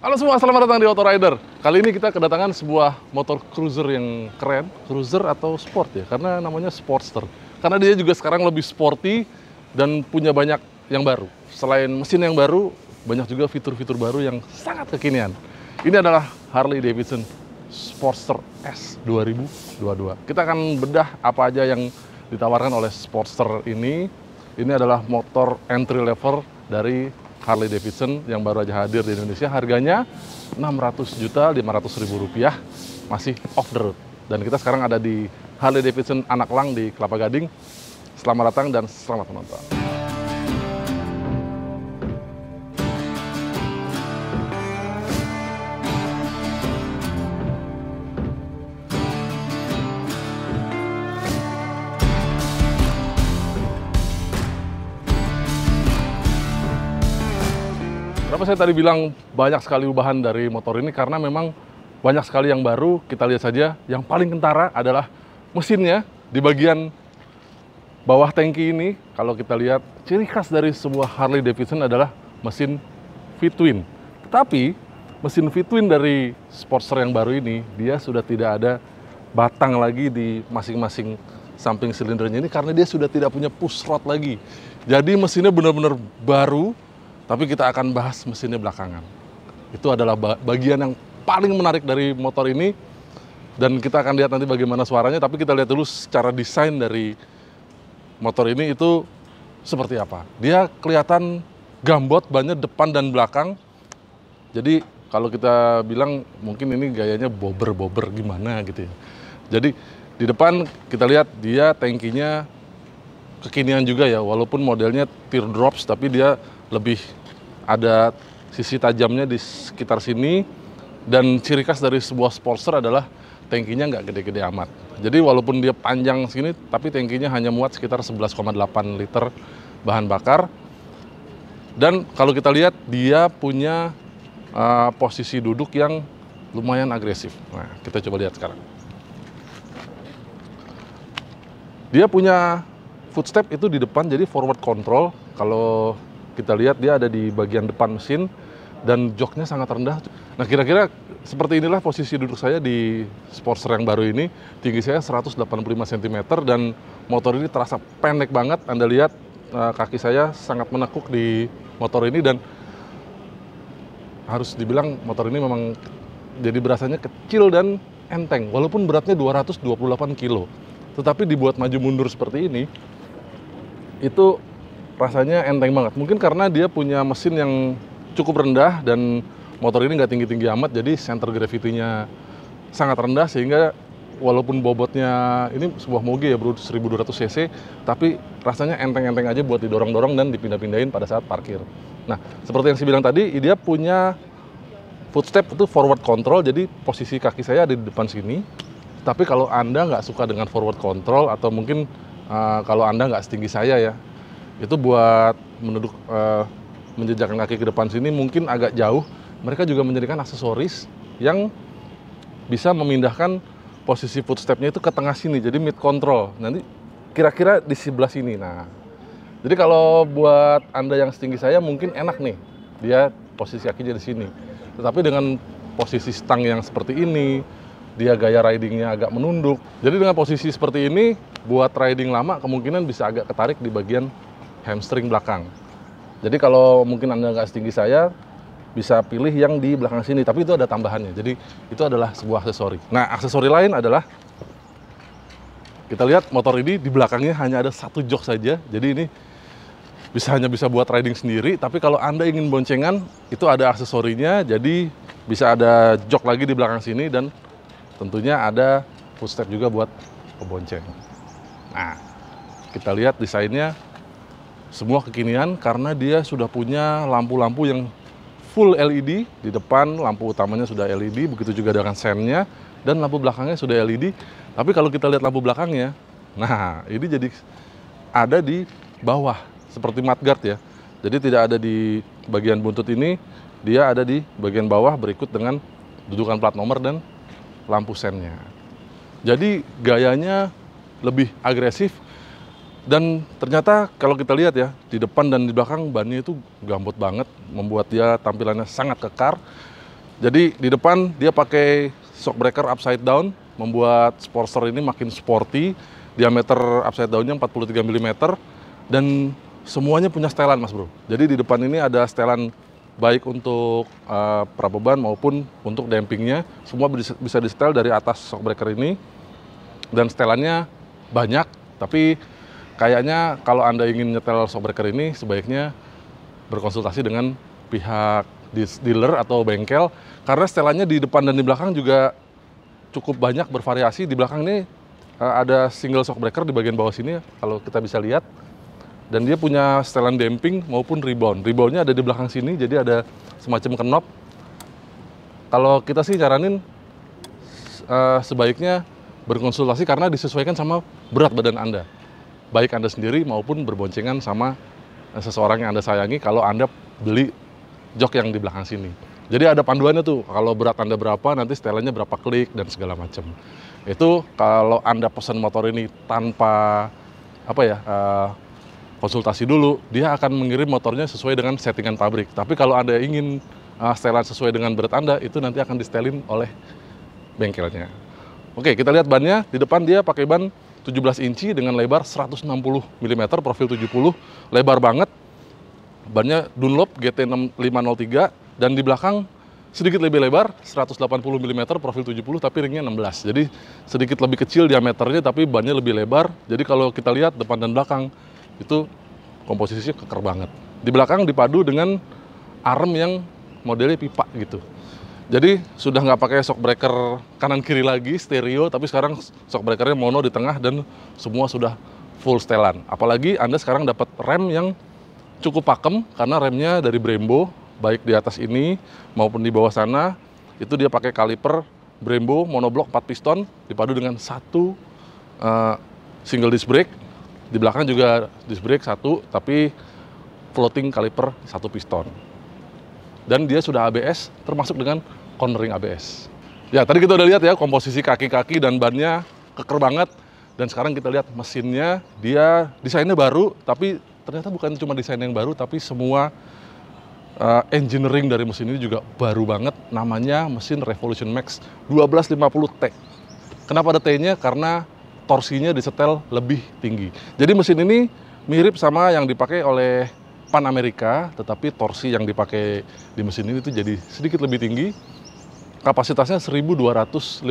Halo semua, selamat datang di Auto Rider. Kali ini kita kedatangan sebuah motor cruiser yang keren, cruiser atau sport ya, karena namanya Sportster. Karena dia juga sekarang lebih sporty dan punya banyak yang baru. Selain mesin yang baru, banyak juga fitur-fitur baru yang sangat kekinian. Ini adalah Harley Davidson Sportster S 2022. Kita akan bedah apa aja yang ditawarkan oleh Sportster ini. Ini adalah motor entry level dari Harley Davidson yang baru aja hadir di Indonesia. Harganya Rp600.500.000, masih off the road. Dan kita sekarang ada di Harley Davidson Anak Lang di Kelapa Gading. Selamat datang dan selamat menonton. Kenapa saya tadi bilang banyak sekali ubahan dari motor ini? Karena memang banyak sekali yang baru. Kita lihat saja, yang paling kentara adalah mesinnya. Di bagian bawah tangki ini, kalau kita lihat, ciri khas dari sebuah Harley Davidson adalah mesin V-twin. Tetapi, mesin V-twin dari Sportster yang baru ini, dia sudah tidak ada batang lagi di masing-masing samping silindernya ini, karena dia sudah tidak punya push rod lagi. Jadi mesinnya benar-benar baru. Tapi kita akan bahas mesinnya belakangan. Itu adalah bagian yang paling menarik dari motor ini. Dan kita akan lihat nanti bagaimana suaranya. Tapi kita lihat dulu secara desain dari motor ini itu seperti apa. Dia kelihatan gambot, bannya depan dan belakang. Jadi kalau kita bilang mungkin ini gayanya bober-bober gimana gitu ya. Jadi di depan kita lihat dia tangkinya kekinian juga ya. Walaupun modelnya teardrops, tapi dia lebih ada sisi tajamnya di sekitar sini. Dan ciri khas dari sebuah Sportster adalah tangkinya nggak gede-gede amat. Jadi walaupun dia panjang sini, tapi tangkinya hanya muat sekitar 11,8 liter bahan bakar. Dan kalau kita lihat, dia punya posisi duduk yang lumayan agresif. Nah, kita coba lihat sekarang. Dia punya footstep itu di depan, jadi forward control. Kalau kita lihat dia ada di bagian depan mesin dan joknya sangat rendah. Nah, kira-kira seperti inilah posisi duduk saya di Sportster yang baru ini. Tinggi saya 185 cm dan motor ini terasa pendek banget. Anda lihat kaki saya sangat menekuk di motor ini dan harus dibilang motor ini memang jadi berasanya kecil dan enteng. Walaupun beratnya 228 kilo. Tetapi dibuat maju mundur seperti ini, itu rasanya enteng banget. Mungkin karena dia punya mesin yang cukup rendah dan motor ini nggak tinggi-tinggi amat, jadi center gravity-nya sangat rendah sehingga walaupun bobotnya ini sebuah moge ya bro, 1200 cc, tapi rasanya enteng-enteng aja buat didorong-dorong dan dipindah-pindahin pada saat parkir. Nah, seperti yang saya bilang tadi, dia punya footstep itu forward control, jadi posisi kaki saya ada di depan sini. Tapi kalau Anda nggak suka dengan forward control atau mungkin kalau Anda nggak setinggi saya ya, itu buat menjejakkan kaki ke depan sini mungkin agak jauh. Mereka juga menyediakan aksesoris yang bisa memindahkan posisi footstepnya itu ke tengah sini, jadi mid control. Nanti kira-kira di sebelah sini. Nah, jadi kalau buat Anda yang setinggi saya mungkin enak nih, dia posisi kakinya di sini. Tetapi dengan posisi stang yang seperti ini, dia gaya ridingnya agak menunduk. Jadi dengan posisi seperti ini, buat riding lama kemungkinan bisa agak ketarik di bagian hamstring belakang. Jadi kalau mungkin Anda nggak setinggi saya, bisa pilih yang di belakang sini. Tapi itu ada tambahannya. Jadi itu adalah sebuah aksesori. Nah, aksesori lain adalah, kita lihat motor ini di belakangnya hanya ada satu jok saja. Jadi ini hanya bisa buat riding sendiri. Tapi kalau Anda ingin boncengan, itu ada aksesorinya. Jadi bisa ada jok lagi di belakang sini dan tentunya ada footstep juga buat pebonceng. Nah, kita lihat desainnya. Semua kekinian karena dia sudah punya lampu-lampu yang full LED di depan, lampu utamanya sudah LED, begitu juga dengan sennya, dan lampu belakangnya sudah LED. Tapi kalau kita lihat lampu belakangnya, nah ini jadi ada di bawah, seperti mudguard ya. Jadi tidak ada di bagian buntut ini, dia ada di bagian bawah berikut dengan dudukan plat nomor dan lampu sennya. Jadi gayanya lebih agresif. Dan ternyata kalau kita lihat ya, di depan dan di belakang bannya itu gambot banget, membuat dia tampilannya sangat kekar. Jadi di depan dia pakai shock breaker upside down, membuat Sportster ini makin sporty. Diameter upside down-nya 43 mm dan semuanya punya setelan, Mas Bro. Jadi di depan ini ada setelan baik untuk prabeban maupun untuk dampingnya. Semua bisa disetel dari atas shock breaker ini. Dan setelannya banyak, tapi kayaknya kalau Anda ingin nyetel shock breaker ini sebaiknya berkonsultasi dengan pihak dealer atau bengkel, karena setelannya di depan dan di belakang juga cukup banyak bervariasi. Di belakang ini ada single shock breaker di bagian bawah sini kalau kita bisa lihat, dan dia punya setelan damping maupun rebound. Reboundnya ada di belakang sini, jadi ada semacam knop. Kalau kita sih nyaranin sebaiknya berkonsultasi karena disesuaikan sama berat badan Anda, baik Anda sendiri maupun berboncengan sama seseorang yang Anda sayangi kalau Anda beli jok yang di belakang sini. Jadi ada panduannya tuh, kalau berat Anda berapa, nanti setelannya berapa klik dan segala macam. Itu kalau Anda pesan motor ini tanpa konsultasi dulu, dia akan mengirim motornya sesuai dengan settingan pabrik. Tapi kalau Anda ingin setelan sesuai dengan berat Anda, itu nanti akan distelin oleh bengkelnya. Oke, kita lihat bannya. Di depan dia pakai ban 17 inci dengan lebar 160 mm, profil 70, lebar banget. Bannya Dunlop GT503 dan di belakang sedikit lebih lebar 180 mm, profil 70 tapi ringnya 16. Jadi sedikit lebih kecil diameternya tapi bannya lebih lebar. Jadi kalau kita lihat depan dan belakang itu komposisinya keker banget. Di belakang dipadu dengan arm yang modelnya pipa gitu. Jadi sudah nggak pakai shock breaker kanan kiri lagi stereo, tapi sekarang shock breakernya mono di tengah dan semua sudah full setelan. Apalagi Anda sekarang dapat rem yang cukup pakem karena remnya dari Brembo, baik di atas ini maupun di bawah sana. Itu dia pakai kaliper Brembo monoblok 4 piston dipadu dengan satu single disc brake. Di belakang juga disc brake satu, tapi floating kaliper satu piston. Dan dia sudah ABS, termasuk dengan cornering ABS. Ya, tadi kita udah lihat ya komposisi kaki-kaki dan bannya keker banget. Dan sekarang kita lihat mesinnya, dia desainnya baru, tapi ternyata bukan cuma desain yang baru, tapi semua engineering dari mesin ini juga baru banget. Namanya mesin Revolution Max 1250T. Kenapa ada T-nya? Karena torsinya disetel lebih tinggi. Jadi mesin ini mirip sama yang dipakai oleh Pan Amerika, tetapi torsi yang dipakai di mesin ini tuh jadi sedikit lebih tinggi. Kapasitasnya 1252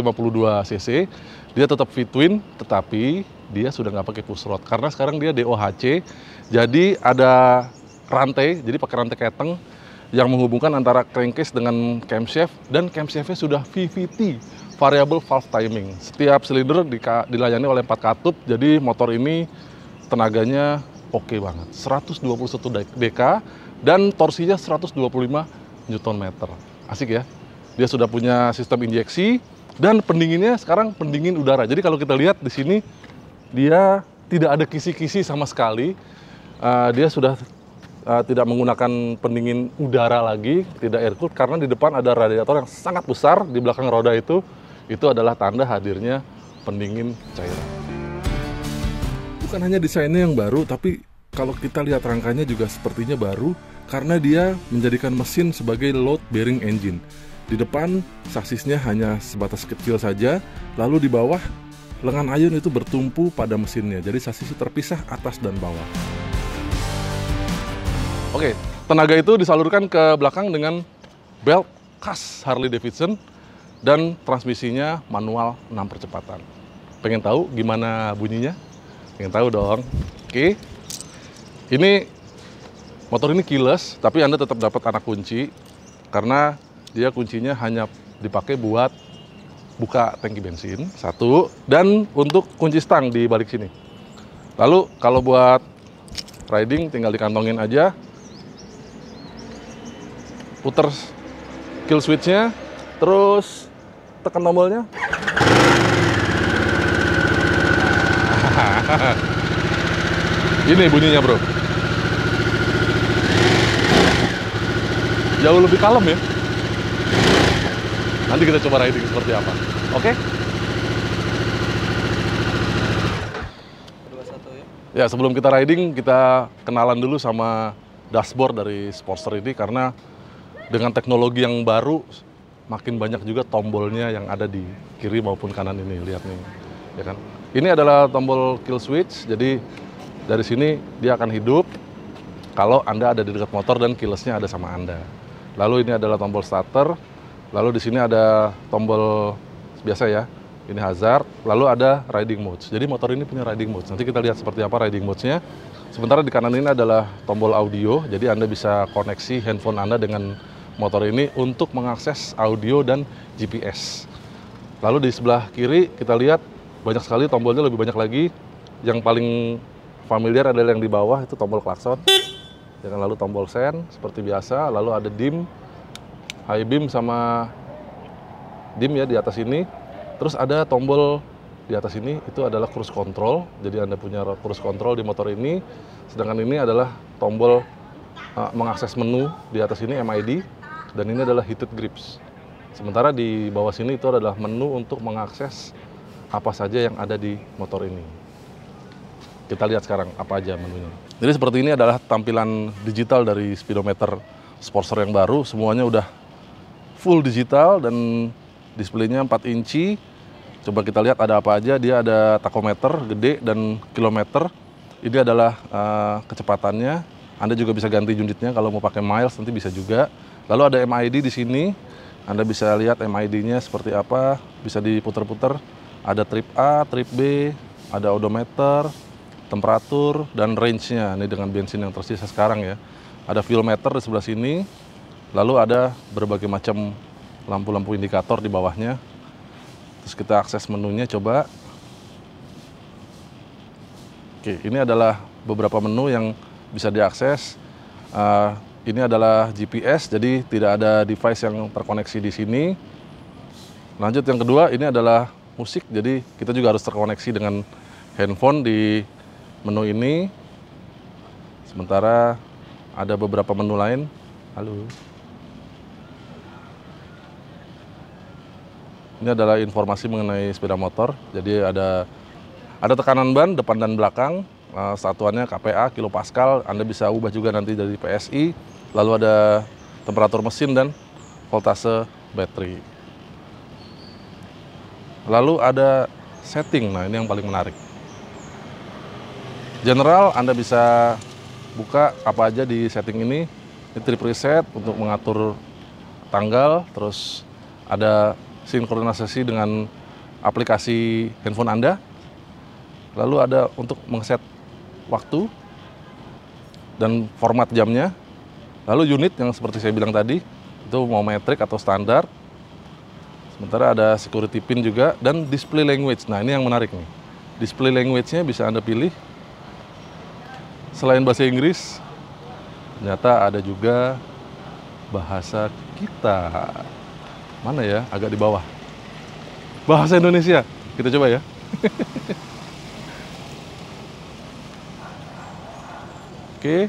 cc. Dia tetap V-twin, tetapi dia sudah nggak pakai push rod karena sekarang dia DOHC. Jadi ada rantai, jadi pakai rantai keteng yang menghubungkan antara crankcase dengan camshaft, dan camshaftnya sudah VVT, variable valve timing. Setiap silinder dilayani oleh 4 katup, jadi motor ini tenaganya oke banget, 121 dk dan torsinya 125 Nm. Asik ya. Dia sudah punya sistem injeksi dan pendinginnya sekarang pendingin udara. Jadi kalau kita lihat di sini dia tidak ada kisi-kisi sama sekali. Dia sudah tidak menggunakan pendingin udara lagi, tidak air cooled karena di depan ada radiator yang sangat besar di belakang roda itu adalah tanda hadirnya pendingin cairan. Bukan hanya desainnya yang baru, tapi kalau kita lihat rangkanya juga sepertinya baru karena dia menjadikan mesin sebagai load bearing engine. Di depan sasisnya hanya sebatas kecil saja, lalu di bawah lengan ayun itu bertumpu pada mesinnya. Jadi sasisnya terpisah atas dan bawah. Oke, tenaga itu disalurkan ke belakang dengan belt khas Harley Davidson dan transmisinya manual 6 percepatan. Pengen tahu gimana bunyinya? Pengen tahu dong. Oke. Ini motor ini keyless, tapi Anda tetap dapat anak kunci karena dia kuncinya hanya dipakai buat buka tangki bensin, satu, dan untuk kunci stang di balik sini. Lalu kalau buat riding tinggal dikantongin aja, puter kill switch-nya, terus tekan tombolnya. Ini bunyinya bro, jauh lebih kalem ya. Nanti kita coba riding seperti apa, oke? 21 ya. Ya, sebelum kita riding, kita kenalan dulu sama dashboard dari Sportster ini karena dengan teknologi yang baru, makin banyak juga tombolnya yang ada di kiri maupun kanan ini. Lihat nih, ya kan? Ini adalah tombol kill switch, jadi dari sini dia akan hidup kalau Anda ada di dekat motor dan keyless-nya ada sama Anda. Lalu ini adalah tombol starter, lalu di sini ada tombol biasa ya, ini hazard, lalu ada riding modes. Jadi motor ini punya riding modes. Nanti kita lihat seperti apa riding modes-nya. Sementara di kanan ini adalah tombol audio, jadi Anda bisa koneksi handphone Anda dengan motor ini untuk mengakses audio dan GPS. Lalu di sebelah kiri kita lihat banyak sekali tombolnya, lebih banyak lagi. Yang paling familiar adalah yang di bawah, itu tombol klakson. Lalu tombol sen seperti biasa, lalu ada dim, high beam sama dim ya di atas ini. Terus ada tombol di atas ini, itu adalah cruise control. Jadi Anda punya cruise control di motor ini. Sedangkan ini adalah tombol mengakses menu di atas ini MID, dan ini adalah heated grips. Sementara di bawah sini itu adalah menu untuk mengakses apa saja yang ada di motor ini. Kita lihat sekarang apa aja menunya. Jadi seperti ini adalah tampilan digital dari speedometer Sportster yang baru. Semuanya udah full digital dan displaynya 4 inci. Coba kita lihat ada apa aja. Dia ada tachometer gede dan kilometer. Ini adalah kecepatannya. Anda juga bisa ganti unitnya kalau mau pakai miles, nanti bisa juga. Lalu ada MID di sini. Anda bisa lihat MID-nya seperti apa. Bisa diputar-putar. Ada trip A, trip B, ada odometer, temperatur, dan range-nya. Ini dengan bensin yang tersisa sekarang ya. Ada fuel meter di sebelah sini. Lalu ada berbagai macam lampu-lampu indikator di bawahnya. Terus kita akses menunya coba. Oke, ini adalah beberapa menu yang bisa diakses. Ini adalah GPS, jadi tidak ada device yang terkoneksi di sini. Lanjut yang kedua, ini adalah musik, jadi kita juga harus terkoneksi dengan handphone di menu ini. Sementara ada beberapa menu lain. Halo. Ini adalah informasi mengenai sepeda motor. Jadi ada tekanan ban depan dan belakang, satuannya KPA, kilopascal. Anda bisa ubah juga nanti dari PSI. Lalu ada temperatur mesin dan voltase baterai. Lalu ada setting. Nah, ini yang paling menarik. General, Anda bisa buka apa aja di setting ini. Ini trip reset untuk mengatur tanggal, terus ada sinkronisasi dengan aplikasi handphone Anda. Lalu ada untuk mengset waktu dan format jamnya. Lalu unit yang seperti saya bilang tadi, itu mau metrik atau standar. Sementara ada security pin juga dan display language. Nah, ini yang menarik nih. Display language-nya bisa Anda pilih. Selain bahasa Inggris, ternyata ada juga bahasa kita. Mana ya? Agak di bawah. Bahasa Indonesia. Kita coba ya. Oke,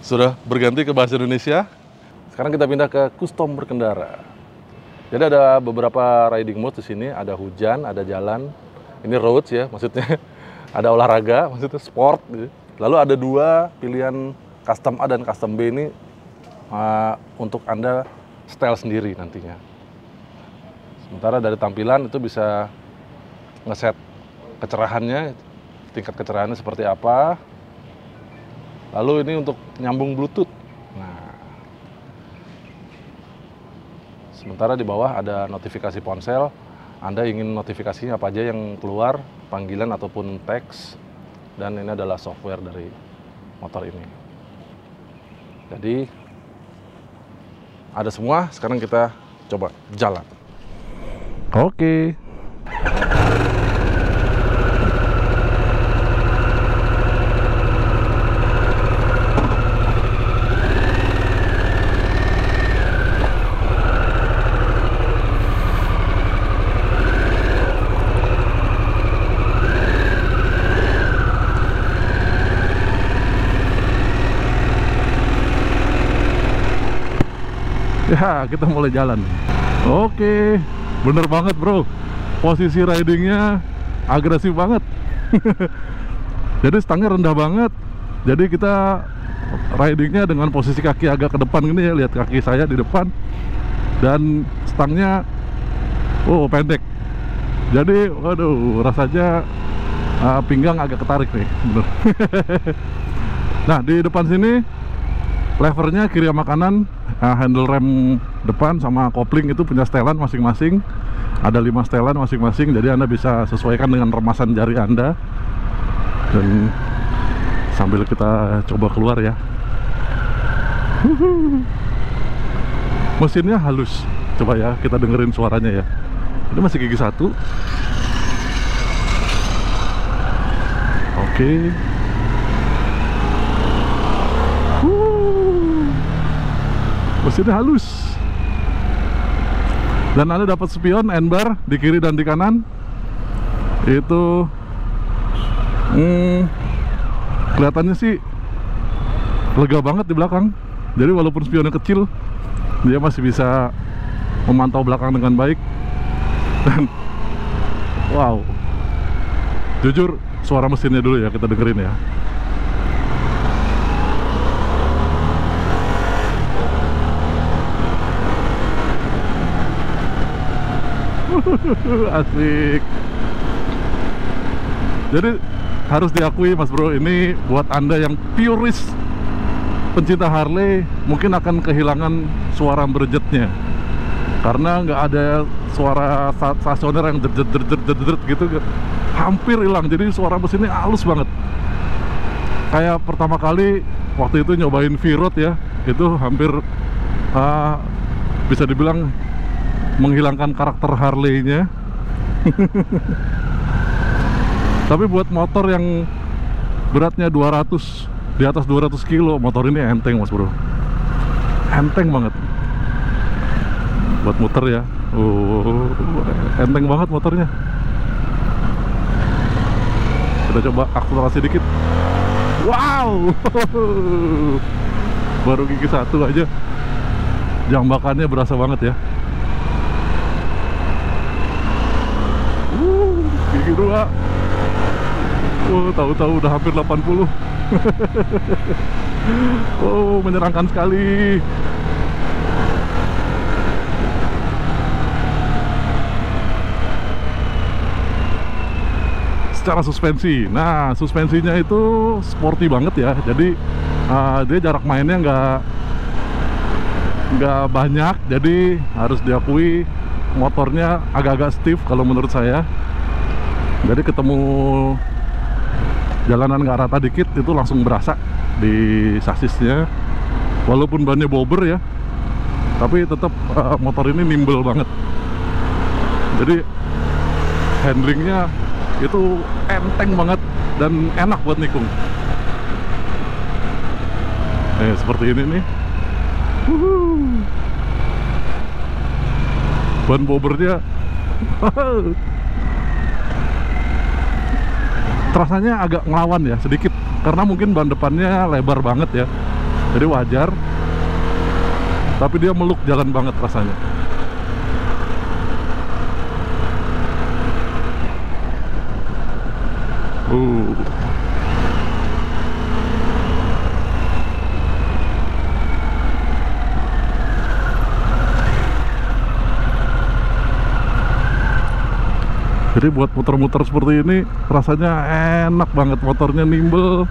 sudah berganti ke bahasa Indonesia. Sekarang kita pindah ke custom berkendara. Jadi ada beberapa riding mode di sini. Ada hujan, ada jalan. Ini roads ya, maksudnya. Ada olahraga, maksudnya sport. Lalu ada dua pilihan custom A dan custom B ini untuk Anda style sendiri nantinya. Sementara dari tampilan itu bisa ngeset kecerahannya, tingkat kecerahannya seperti apa. Lalu ini untuk nyambung Bluetooth. Nah, sementara di bawah ada notifikasi ponsel. Anda ingin notifikasinya apa aja yang keluar, panggilan ataupun teks. Dan ini adalah software dari motor ini. Jadi ada semua. Sekarang kita coba jalan. Oke. Ya, kita mulai jalan. Oke, bener banget bro. Posisi ridingnya agresif banget. Jadi stangnya rendah banget. Jadi kita ridingnya dengan posisi kaki agak ke depan gini ya. Lihat kaki saya di depan. dan stangnya pendek. Jadi waduh, rasanya pinggang agak ketarik nih, bener. Nah, di depan sini levernya kiri sama kanan, handle rem depan sama kopling itu punya setelan masing-masing. Ada 5 setelan masing-masing, jadi Anda bisa sesuaikan dengan remasan jari Anda. Dan sambil kita coba keluar ya. Mesinnya halus. Coba ya, kita dengerin suaranya ya. Ini masih gigi 1. Oke. Mesinnya halus. Dan Anda dapat spion N-bar di kiri dan di kanan. Itu kelihatannya sih lega banget di belakang. Jadi walaupun spionnya kecil, dia masih bisa memantau belakang dengan baik. Dan wow, jujur suara mesinnya dulu ya, kita dengerin ya. Asik. Jadi harus diakui Mas Bro, ini buat Anda yang purist pencinta Harley mungkin akan kehilangan suara berjetnya, karena nggak ada suara stasioner yang deret gitu, hampir hilang. Jadi suara mesinnya halus banget. Kayak pertama kali waktu itu nyobain V-Road ya, itu hampir bisa dibilang menghilangkan karakter Harley-nya. Tapi buat motor yang beratnya 200, di atas 200 kilo, motor ini enteng Mas Bro. Enteng banget. Buat muter ya. Enteng banget motornya. Kita coba akselerasi dikit. Wow. Baru gigi 1 aja jambakannya berasa banget ya. Gigi 2. Tahu-tahu udah hampir 80. Menyenangkan sekali. Secara suspensi, nah suspensinya itu sporty banget ya. Jadi dia jarak mainnya nggak banyak, jadi harus diakui motornya agak-agak stiff kalau menurut saya. Jadi ketemu jalanan nggak rata dikit itu langsung berasa di sasisnya. Walaupun bannya bobber ya, tapi tetap motor ini nimble banget. Jadi handlingnya itu enteng banget dan enak buat nikung. Seperti ini nih. Ban bobbernya rasanya agak ngelawan ya sedikit, karena mungkin ban depannya lebar banget ya, jadi wajar. Tapi dia meluk jalan banget rasanya. Jadi buat muter-muter seperti ini rasanya enak banget, motornya nimble,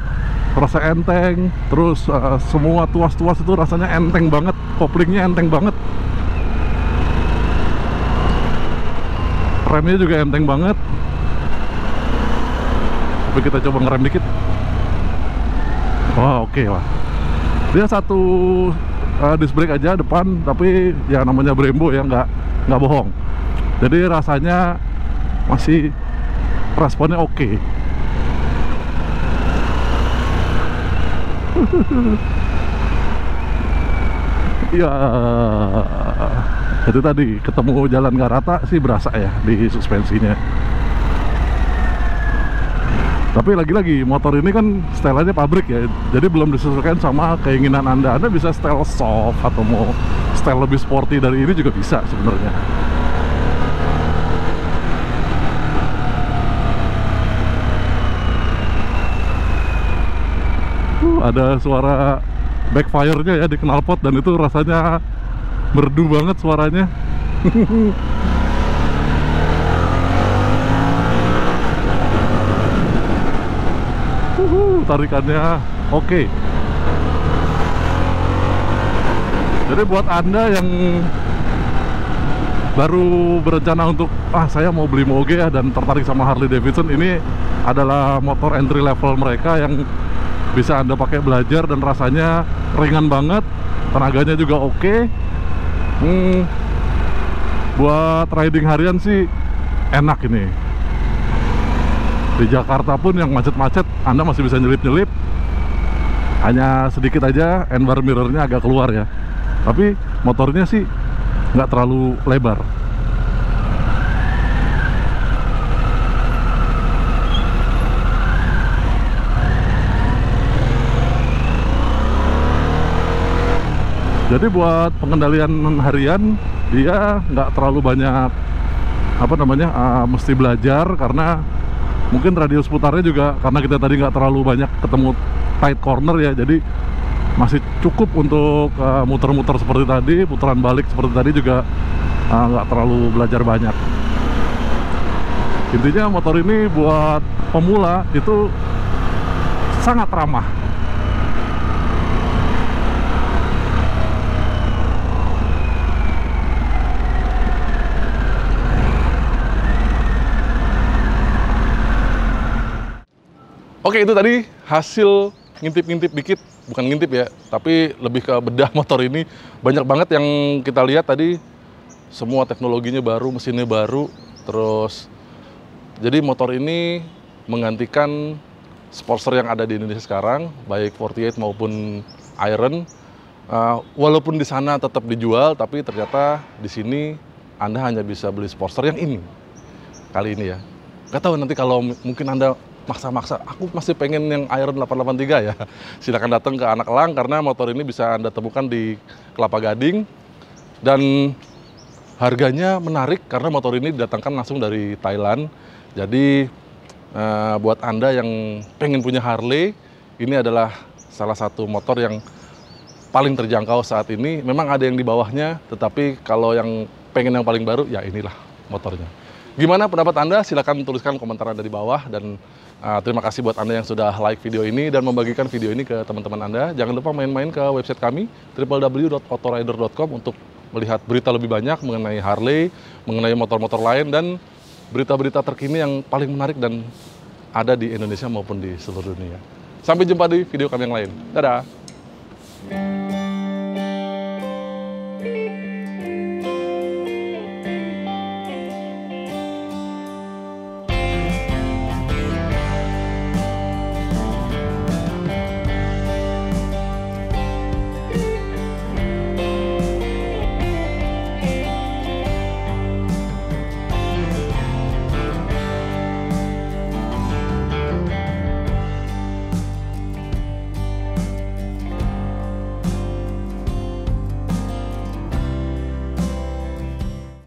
rasa enteng. Terus semua tuas-tuas itu rasanya enteng banget, koplingnya enteng banget, remnya juga enteng banget. Tapi kita coba ngerem dikit. Oke lah. Dia satu disc brake aja depan, tapi ya namanya Brembo ya, nggak bohong. Jadi rasanya masih responnya oke. Ya, itu tadi ketemu jalan nggak rata sih berasa ya di suspensinya. Tapi lagi-lagi motor ini kan setelannya pabrik ya, jadi belum disesuaikan sama keinginan Anda. Anda bisa setel soft atau mau setel lebih sporty dari ini juga bisa sebenarnya. Ada suara backfire-nya ya di knalpot, dan itu rasanya Merdu banget suaranya. Tarikannya oke. Jadi buat Anda yang baru berencana untuk saya mau beli moge ya dan tertarik sama Harley Davidson, ini adalah motor entry level mereka yang bisa Anda pakai belajar dan rasanya ringan banget, tenaganya juga oke. Buat riding harian sih enak ini. Di Jakarta pun yang macet-macet Anda masih bisa nyelip-nyelip. Hanya sedikit aja handbar mirrornya agak keluar ya, tapi motornya sih nggak terlalu lebar. Jadi buat pengendalian harian dia nggak terlalu banyak mesti belajar, karena mungkin radius putarnya juga karena kita tadi nggak terlalu banyak ketemu tight corner ya, jadi masih cukup untuk muter-muter seperti tadi, putaran balik seperti tadi juga nggak terlalu belajar banyak. Intinya motor ini buat pemula itu sangat ramah. Oke, itu tadi hasil ngintip-ngintip dikit, bukan ngintip ya, tapi lebih ke bedah motor ini. Banyak banget yang kita lihat tadi, semua teknologinya baru, mesinnya baru, terus jadi motor ini menggantikan Sportster yang ada di Indonesia sekarang, baik 48 maupun Iron. Walaupun di sana tetap dijual, tapi ternyata di sini Anda hanya bisa beli Sportster yang ini kali ini ya. Gak tahu nanti kalau mungkin Anda maksa-maksa, aku masih pengen yang Iron 883 ya, silakan datang ke Anak Elang, karena motor ini bisa Anda temukan di Kelapa Gading dan harganya menarik karena motor ini didatangkan langsung dari Thailand. Jadi buat Anda yang pengen punya Harley, ini adalah salah satu motor yang paling terjangkau saat ini. Memang ada yang di bawahnya, tetapi kalau yang pengen yang paling baru, ya inilah motornya. Gimana pendapat Anda? Silakan tuliskan komentar Anda di bawah, dan terima kasih buat Anda yang sudah like video ini dan membagikan video ini ke teman-teman Anda. Jangan lupa main-main ke website kami www.autorider.com untuk melihat berita lebih banyak mengenai Harley, mengenai motor-motor lain, dan berita-berita terkini yang paling menarik dan ada di Indonesia maupun di seluruh dunia. Sampai jumpa di video kami yang lain. Dadah!